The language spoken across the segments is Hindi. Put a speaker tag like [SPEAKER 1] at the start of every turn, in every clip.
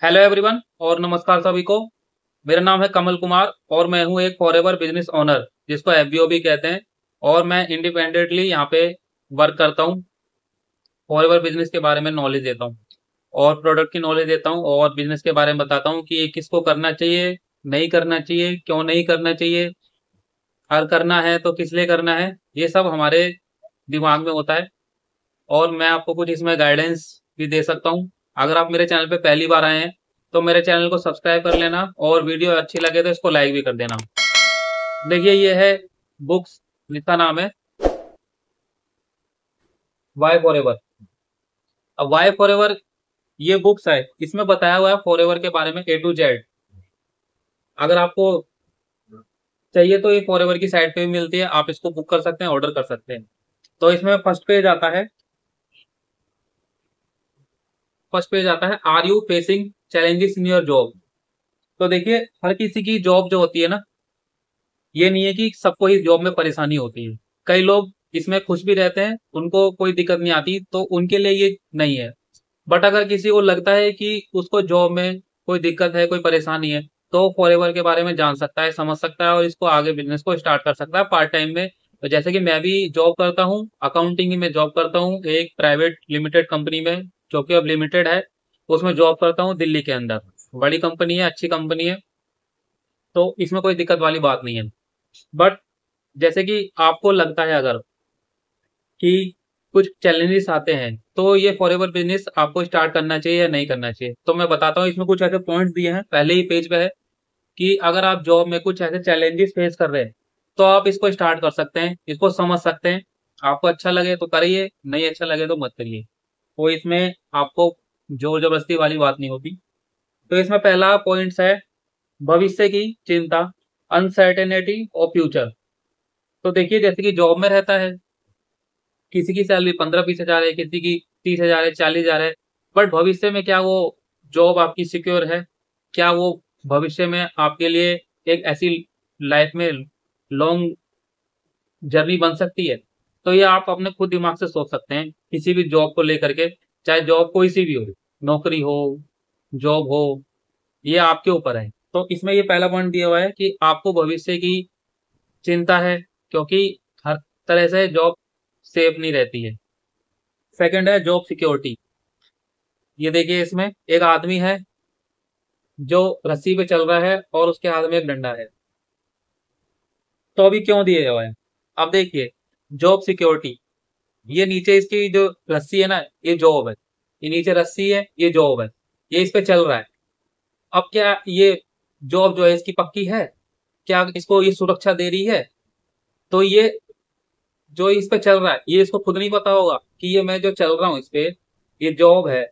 [SPEAKER 1] हेलो एवरीवन और नमस्कार सभी को। मेरा नाम है कमल कुमार और मैं हूं एक फॉरएवर बिजनेस ओनर जिसको एफबीओ भी कहते हैं। और मैं इंडिपेंडेंटली यहाँ पे वर्क करता हूँ। फॉरएवर बिजनेस के बारे में नॉलेज देता हूँ और प्रोडक्ट की नॉलेज देता हूँ और बिजनेस के बारे में बताता हूँ कि ये किसको करना चाहिए, नहीं करना चाहिए, क्यों नहीं करना चाहिए, अगर करना है तो किस लिए करना है। ये सब हमारे दिमाग में होता है और मैं आपको कुछ इसमें गाइडेंस भी दे सकता हूँ। अगर आप मेरे चैनल पे पहली बार आए हैं तो मेरे चैनल को सब्सक्राइब कर लेना और वीडियो अच्छी लगे तो इसको लाइक भी कर देना। देखिए ये है बुक्स, जिसका नाम है वाई फॉर एवर। अब वाई फॉर एवर ये बुक्स है, इसमें बताया हुआ है फॉर एवर के बारे में A to Z। अगर आपको चाहिए तो ये फॉर एवर की साइट पे भी मिलती है, आप इसको बुक कर सकते हैं, ऑर्डर कर सकते हैं। तो इसमें फर्स्ट पेज आता है are you facing challenges in your job. तो देखिए हर किसी की जॉब जो होती है ना, ये नहीं है कि सबको ही जॉब में परेशानी होती है। कई लोग इसमें खुश भी रहते हैं, उनको कोई दिक्कत नहीं आती, तो उनके लिए ये नहीं है। बट अगर किसी को लगता है कि उसको जॉब में कोई दिक्कत है, कोई परेशानी है, तो फॉरएवर के बारे में जान सकता है, समझ सकता है और इसको आगे बिजनेस को स्टार्ट कर सकता है पार्ट टाइम में। तो जैसे कि मैं भी जॉब करता हूँ, अकाउंटिंग में जॉब करता हूँ एक प्राइवेट लिमिटेड कंपनी में, जो कि अब लिमिटेड है। उसमें जॉब करता हूँ दिल्ली के अंदर। बड़ी कंपनी है, अच्छी कंपनी है, तो इसमें कोई दिक्कत वाली बात नहीं है। बट जैसे कि आपको लगता है अगर कि कुछ चैलेंजेस आते हैं, तो ये फॉरएवर बिजनेस आपको स्टार्ट करना चाहिए या नहीं करना चाहिए, तो मैं बताता हूँ। इसमें कुछ ऐसे पॉइंट्स दिए हैं, पहले ही पेज पे है कि अगर आप जॉब में कुछ ऐसे चैलेंजेस फेस कर रहे हैं तो आप इसको स्टार्ट कर सकते हैं, इसको समझ सकते हैं। आपको अच्छा लगे तो करिए, नहीं अच्छा लगे तो मत करिए। तो इसमें आपको जोर जबरदस्ती वाली बात नहीं होती। तो इसमें पहला पॉइंट्स है भविष्य की चिंता, अनसर्टेनिटी और फ्यूचर। तो देखिए जैसे कि जॉब में रहता है, किसी की सैलरी 15-20 हजार है, किसी की 30 हजार है, 40 हजार है। बट भविष्य में क्या वो जॉब आपकी सिक्योर है? क्या वो भविष्य में आपके लिए एक ऐसी लाइफ में लॉन्ग जर्नी बन सकती है? तो ये आप अपने खुद दिमाग से सोच सकते हैं किसी भी जॉब को लेकर के। चाहे जॉब कोई सी भी हो, नौकरी हो, जॉब हो, ये आपके ऊपर है। तो इसमें ये पहला पॉइंट दिया हुआ है कि आपको भविष्य की चिंता है, क्योंकि हर तरह से जॉब सेफ नहीं रहती है। सेकंड है जॉब सिक्योरिटी। ये देखिए इसमें एक आदमी है जो रस्सी पे चल रहा है और उसके हाथ में एक डंडा है। तो अभी क्यों दिया हुआ है? अब देखिए जॉब सिक्योरिटी, ये नीचे इसकी जो रस्सी है ना, ये जॉब है। ये नीचे रस्सी है, ये जॉब है, ये इस पे चल रहा है। अब क्या ये जॉब जो है इसकी पक्की है? क्या इसको ये सुरक्षा दे रही है? तो ये जो इस पे चल रहा है, ये इसको खुद नहीं पता होगा कि ये मैं जो चल रहा हूँ इस पे, ये जॉब है,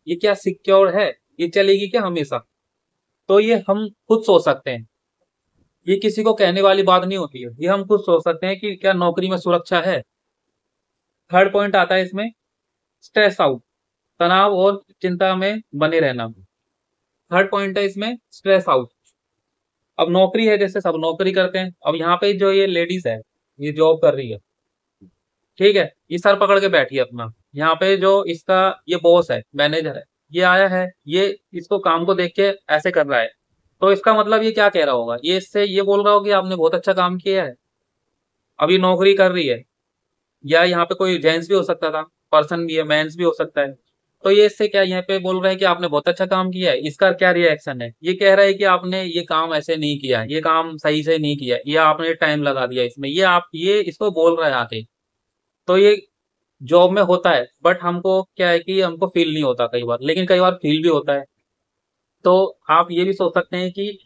[SPEAKER 1] ये क्या सिक्योर है, ये चलेगी क्या हमेशा? तो ये हम खुद सोच सकते हैं, ये किसी को कहने वाली बात नहीं होती है, ये हम खुद सोच सकते हैं कि क्या नौकरी में सुरक्षा है। थर्ड पॉइंट आता है इसमें स्ट्रेस आउट, तनाव और चिंता में बने रहना। थर्ड पॉइंट है इसमें स्ट्रेस आउट। अब नौकरी है, जैसे सब नौकरी करते हैं, अब यहाँ पे जो ये लेडीज है, ये जॉब कर रही है, ठीक है, ये सर पकड़ के बैठी है अपना। यहाँ पे जो इसका ये बॉस है, मैनेजर है, ये आया है, ये इसको काम को देख के ऐसे कर रहा है। तो इसका मतलब ये क्या कह रहा होगा? ये इससे ये बोल रहा होगा कि आपने बहुत अच्छा काम किया है। अब ये नौकरी कर रही है, या यहाँ पे कोई जेंट्स भी हो सकता था, पर्सन भी है, मेंस भी हो सकता है। तो ये इससे क्या यहाँ पे बोल रहा है कि आपने बहुत अच्छा काम किया है? इसका क्या रिएक्शन है? ये कह रहा है कि आपने ये काम ऐसे नहीं किया, ये काम सही से नहीं किया, ये आपने टाइम लगा दिया इसमें, ये आप ये इसको बोल रहा है आके। तो ये जॉब में होता है, बट हमको क्या है कि हमको फील नहीं होता कई बार, लेकिन कई बार फील भी होता है। तो आप ये भी सोच सकते हैं कि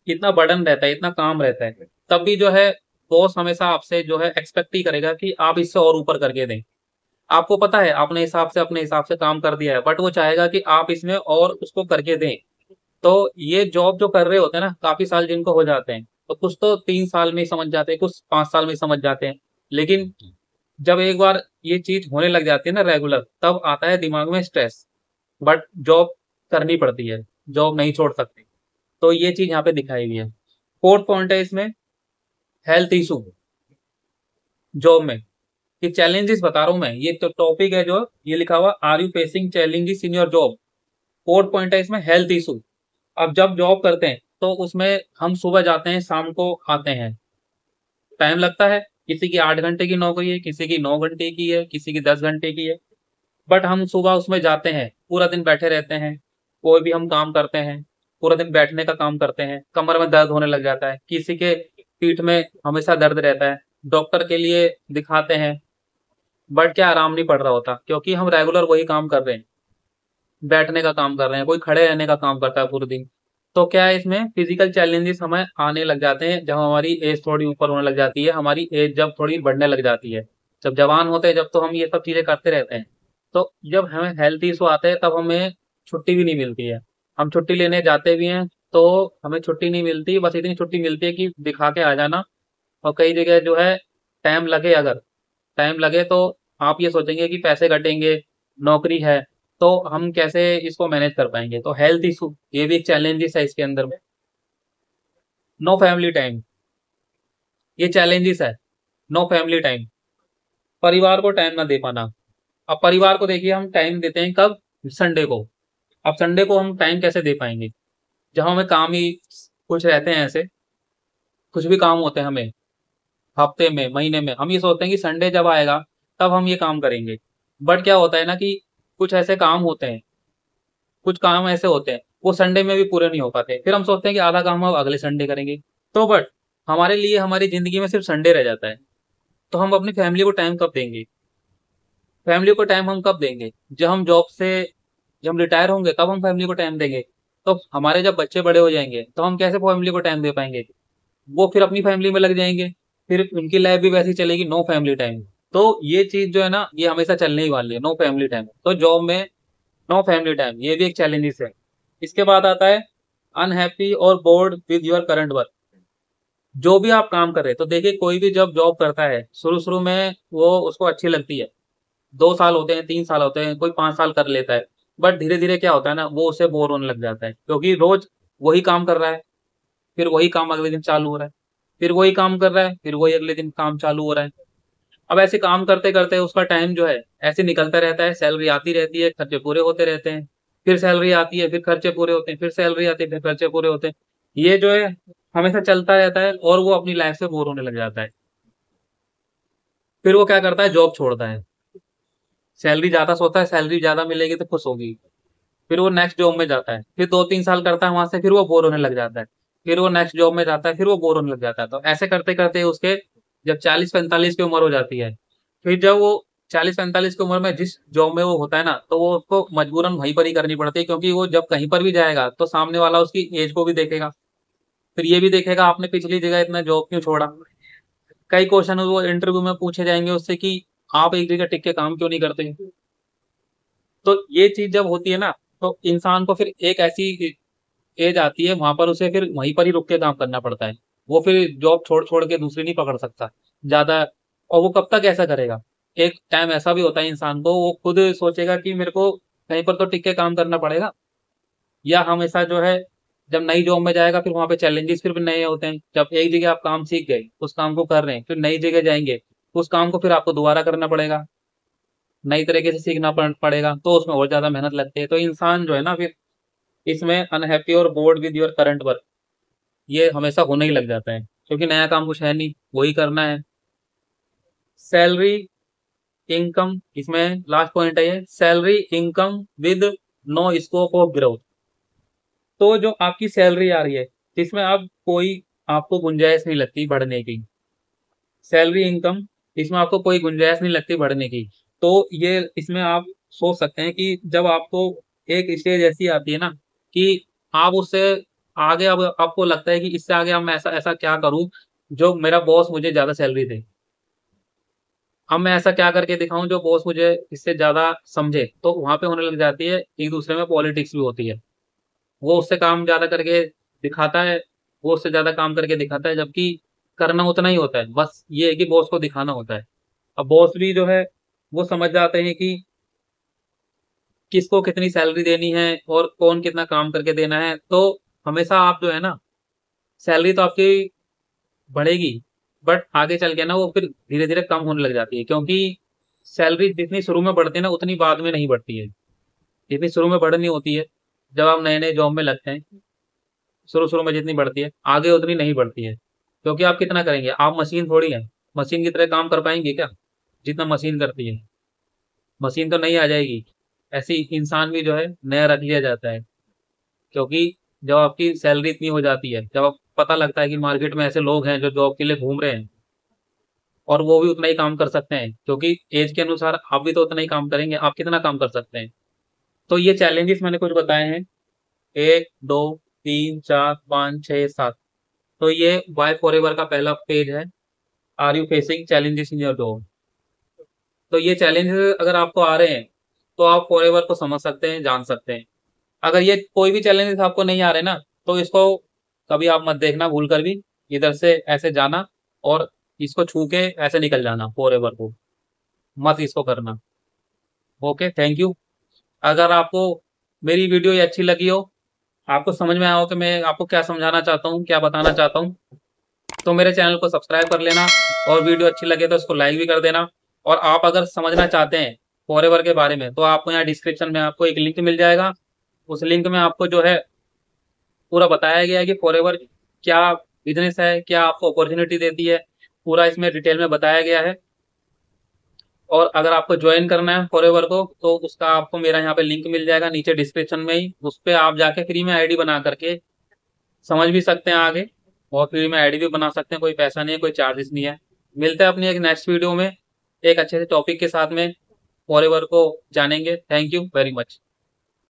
[SPEAKER 1] इतना बर्डन रहता है, इतना काम रहता है, तब भी जो है बॉस हमेशा आपसे जो है एक्सपेक्ट ही करेगा कि आप इससे और ऊपर करके दें। आपको पता है आपने हिसाब से अपने हिसाब से काम कर दिया है, बट वो चाहेगा कि आप इसमें और उसको करके दें। तो ये जॉब जो कर रहे होते हैं ना, काफी साल जिनको हो जाते हैं, तो कुछ तो 3 साल में ही समझ जाते हैं, कुछ 5 साल में ही समझ जाते हैं। लेकिन जब एक बार ये चीज होने लग जाती है ना रेगुलर, तब आता है दिमाग में स्ट्रेस। बट जॉब करनी पड़ती है, जॉब नहीं छोड़ सकते। तो ये चीज यहाँ पे दिखाई हुई है। फोर्थ पॉइंट है इसमें हेल्थ इशू जॉब में। ये चैलेंजेस बता रहा हूं मैं, ये तो टॉपिक है जो ये लिखा हुआ are you facing challenges in your job. Fourth point है इसमें हेल्थ इशू। अब जब जॉब करते हैं तो उसमें हम सुबह जाते हैं, शाम को आते हैं, टाइम लगता है। किसी की 8 घंटे की नौकरी है, किसी की 9 घंटे की है, किसी की 10 घंटे की है। बट हम सुबह उसमें जाते हैं, पूरा दिन बैठे रहते हैं, कोई भी हम काम करते हैं, पूरा दिन बैठने का काम करते हैं, कमर में दर्द होने लग जाता है, किसी के पीठ में हमेशा दर्द रहता है, डॉक्टर के लिए दिखाते हैं, बट क्या आराम नहीं पड़ रहा होता, क्योंकि हम रेगुलर वही काम कर रहे हैं, बैठने का काम कर रहे हैं, कोई खड़े रहने का काम करता है पूरे दिन। तो क्या है, इसमें फिजिकल चैलेंजेस हमें आने लग जाते हैं जब हमारी एज थोड़ी ऊपर होने लग जाती है, हमारी एज जब थोड़ी बढ़ने लग जाती है। जब जवान होते हैं जब तो हम ये सब चीजें करते रहते हैं। तो जब हमें हेल्थ इशू आते हैं तब हमें छुट्टी भी नहीं मिलती है। हम छुट्टी लेने जाते भी हैं तो हमें छुट्टी नहीं मिलती, बस इतनी छुट्टी मिलती है कि दिखा के आ जाना। और कई जगह जो है टाइम लगे, अगर टाइम लगे तो आप ये सोचेंगे कि पैसे कटेंगे, नौकरी है, तो हम कैसे इसको मैनेज कर पाएंगे। तो हेल्थ इशू ये भी एक चैलेंजेस है इसके अंदर में। नो फैमिली टाइम, ये चैलेंजेस है। नो फैमिली टाइम, परिवार को टाइम ना दे पाना। अब परिवार को देखिए हम टाइम देते हैं कब, संडे को। अब संडे को हम टाइम कैसे दे पाएंगे जब हमें काम ही कुछ रहते हैं, ऐसे कुछ भी काम होते हैं हमें हफ्ते में, महीने में, हम ये सोचते हैं कि संडे जब आएगा तब हम ये काम करेंगे। बट क्या होता है ना कि कुछ ऐसे काम होते हैं, कुछ काम ऐसे होते हैं वो संडे में भी पूरे नहीं हो पाते, फिर हम सोचते हैं कि आधा काम हम अगले संडे करेंगे। तो बट हमारे लिए हमारी जिंदगी में सिर्फ संडे रह जाता है। तो हम अपनी फैमिली को टाइम कब देंगे, फैमिली को टाइम हम कब देंगे, जब हम जॉब से, जब हम रिटायर होंगे तब हम फैमिली को टाइम देंगे। तो हमारे जब बच्चे बड़े हो जाएंगे तो हम कैसे फैमिली को टाइम दे पाएंगे, वो फिर अपनी फैमिली में लग जाएंगे, फिर उनकी लाइफ भी वैसी चलेगी, नो फैमिली टाइम। तो ये चीज जो है ना ये हमेशा चलने ही वाली है, नो फैमिली टाइम। तो जॉब में नो फैमिली टाइम ये भी एक चैलेंजेस है। इसके बाद आता है अनहैप्पी और board with your current work. जो भी आप काम कर रहे हैं, तो देखिए कोई भी जब जॉब करता है शुरू शुरू में वो उसको अच्छी लगती है, 2 साल होते हैं, 3 साल होते हैं, कोई 5 साल कर लेता है। बट धीरे धीरे क्या होता है ना, वो उसे बोर होने लग जाता है, क्योंकि रोज वही काम कर रहा है, फिर वही काम अगले दिन चालू हो रहा है, फिर वही काम कर रहा है, फिर वही अगले दिन काम चालू हो रहा है। अब ऐसे काम करते करते उसका टाइम जो है ऐसे निकलता रहता है, सैलरी आती रहती है, खर्चे पूरे होते रहते हैं, फिर सैलरी आती है, फिर खर्चे पूरे होते हैं, फिर सैलरी आती है, फिर खर्चे पूरे होते हैं। ये जो है हमेशा चलता रहता है और वो अपनी लाइफ से बोर होने लग जाता है। फिर वो क्या करता है, जॉब छोड़ता है। सैलरी ज्यादा सोचता है सैलरी ज्यादा मिलेगी तो खुश होगी, फिर वो नेक्स्ट जॉब में जाता है, फिर 2-3 साल करता है वहां से, फिर वो बोर होने लग जाता है, फिर वो नेक्स्ट जॉब में जाता है, फिर वो बोर होने लग जाता है। तो ऐसे करते करते उसके जब 40-45 की उम्र हो जाती है, फिर जब वो 40-45 की उम्र में जिस जॉब में वो होता है ना, तो वो उसको मजबूरन वहीं पर ही करनी पड़ती है, क्योंकि वो जब कहीं पर भी जाएगा तो सामने वाला उसकी एज को भी देखेगा, फिर ये भी देखेगा आपने पिछली जगह इतना जॉब क्यों छोड़ा। कई क्वेश्चन वो इंटरव्यू में पूछे जाएंगे उससे कि आप एक जगह टिक के काम क्यों नहीं करते। तो ये चीज जब होती है ना, तो इंसान को फिर एक ऐसी एज आती है वहां पर उसे फिर वहीं पर ही रुक के काम करना पड़ता है। वो फिर जॉब छोड़ छोड़ के दूसरी नहीं पकड़ सकता ज्यादा। और वो कब तक ऐसा करेगा, एक टाइम ऐसा भी होता है इंसान को वो खुद सोचेगा कि मेरे को कहीं पर तो टिक के काम करना पड़ेगा। या हमेशा जो है जब नई जॉब में जाएगा फिर वहां पे चैलेंजेस फिर भी नए होते हैं। जब एक जगह आप काम सीख गए, उस काम को कर रहे हैं, फिर नई जगह जाएंगे, उस काम को फिर आपको दोबारा करना पड़ेगा, नई तरीके से सीखना पड़ेगा, तो उसमें और ज्यादा मेहनत लगती है। तो इंसान जो है ना फिर इसमें अनहैप्पी और board with your current work ये हमेशा होने ही लग जाता है, क्योंकि नया काम कुछ है नहीं, वही करना है। सैलरी इनकम, इसमें लास्ट पॉइंट है ये, salary income with no scope of growth. तो जो आपकी सैलरी आ रही है जिसमें अब कोई आपको गुंजाइश नहीं लगती बढ़ने की, सैलरी इनकम इसमें आपको कोई गुंजाइश नहीं लगती बढ़ने की। तो ये इसमें आप सोच सकते हैं कि जब आपको एक स्टेज ऐसी आती है ना कि आप उससे आगे, अब आपको लगता है कि इससे आगे अब मैं ऐसा ऐसा क्या करूं जो मेरा बॉस मुझे ज्यादा सैलरी दे, अब मैं ऐसा क्या करके दिखाऊं जो बॉस मुझे इससे ज्यादा समझे। तो वहां पे होने लग जाती है एक दूसरे में पॉलिटिक्स भी होती है। वो उससे काम ज्यादा करके दिखाता है, वो उससे ज्यादा काम करके दिखाता है, जबकि करना उतना ही होता है, बस ये है कि बॉस को दिखाना होता है। अब बॉस भी जो है वो समझ जाते हैं कि किसको कितनी सैलरी देनी है और कौन कितना काम करके देना है। तो हमेशा आप जो है ना, सैलरी तो आपकी बढ़ेगी, बट आगे चल के ना वो फिर धीरे धीरे कम होने लग जाती है, क्योंकि सैलरी जितनी शुरू में बढ़ती है ना उतनी बाद में नहीं बढ़ती है, जितनी शुरू में बढ़नी होती है जब आप नए नए जॉब में लगते हैं, शुरू शुरू में जितनी बढ़ती है आगे उतनी नहीं बढ़ती है, क्योंकि आप कितना करेंगे, आप मशीन थोड़ी है। मशीन की तरह काम कर पाएंगे क्या जितना मशीन करती है? मशीन तो नहीं आ जाएगी। ऐसे ही इंसान भी जो है नया रख लिया जाता है, क्योंकि जब आपकी सैलरी इतनी हो जाती है, जब आप पता लगता है कि मार्केट में ऐसे लोग हैं जो जॉब के लिए घूम रहे हैं और वो भी उतना ही काम कर सकते हैं, क्योंकि एज के अनुसार आप भी तो उतना ही काम करेंगे, आप कितना काम कर सकते हैं। तो ये चैलेंजेस मैंने कुछ बताए हैं, 1 2 3 4 5 6 7। तो ये वाई फॉरएवर का पहला पेज है, are you facing challenges in your job. तो ये चैलेंजेस अगर आपको आ रहे हैं तो आप फॉरएवर को समझ सकते हैं, जान सकते हैं। अगर ये कोई भी चैलेंजेस आपको नहीं आ रहे ना, तो इसको कभी आप मत देखना भूल कर भी, इधर से ऐसे जाना और इसको छू के ऐसे निकल जाना, फॉरएवर को मत इसको करना। Okay, thank you. अगर आपको मेरी वीडियो ये अच्छी लगी हो, आपको समझ में आया हो कि मैं आपको क्या समझाना चाहता हूँ, क्या बताना चाहता हूँ, तो मेरे चैनल को सब्सक्राइब कर लेना, और वीडियो अच्छी लगे तो उसको लाइक भी कर देना। और आप अगर समझना चाहते हैं फॉरएवर के बारे में, तो आपको यहाँ डिस्क्रिप्शन में आपको एक लिंक मिल जाएगा। उस लिंक में आपको जो है पूरा बताया गया है कि फॉरएवर क्या बिजनेस है, क्या आपको अपॉर्चुनिटी देती है, पूरा इसमें डिटेल में बताया गया है। और अगर आपको ज्वाइन करना है फॉरएवर को, तो उसका आपको मेरा यहाँ पे लिंक मिल जाएगा नीचे डिस्क्रिप्शन में ही, उस पर आप जाके फ्री में आईडी बना करके समझ भी सकते हैं आगे, और फ्री में आईडी भी बना सकते हैं, कोई पैसा नहीं है, कोई चार्जेस नहीं है। मिलते हैं अपनी एक नेक्स्ट वीडियो में एक अच्छे से टॉपिक के साथ में, फॉरएवर को जानेंगे। Thank you very much.